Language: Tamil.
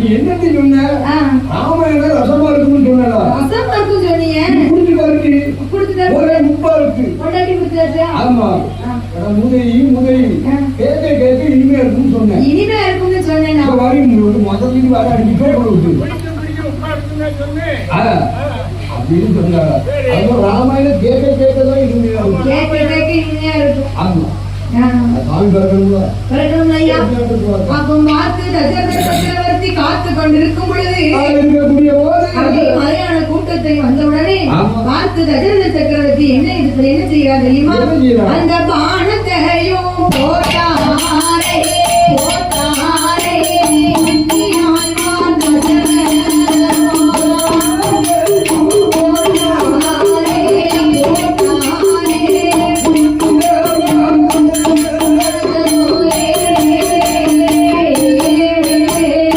நீ என்னத்தை சொன்ன? ராமாயணம் ரசமா இருக்குன்னு சொன்னடா. ரசமா இருக்குன்னு சொன்னீங்க. குடிச்சு பாருடி. குடிச்சுதான் ஒரே முப்பா இருக்கு. கொண்டாடி குடிச்சாச்சா? ஆமா. முதலி கேட்க கேட்க இனிமையா இருக்குன்னு சொன்னேன். இனிமையா இருக்குன்னு சொன்னேன். நான் வாரி முதல்ல வர அடிக்க போடுது. அப்படின்னு சொன்னாரா? அது ராமாயணம் கேட்க கேட்கதான் இனிமையா இருக்கும். கேட்க கேட்க இனிமையா இருக்கும். ஆமா. சாமி பிறக்கணும்ல. பிறக்கணும் ஐயா. அப்போ பார்த்து தசரத சக்கரவர்த்தி காத்து கொண்டிருக்கும் பொழுது மலையான கூட்டத்தை வந்தவுடனே பார்த்து தசரத சக்கரவர்த்தி என்ன செய்கிறார் தெரியுமா? அந்த பானத்தையும் போட்டாரே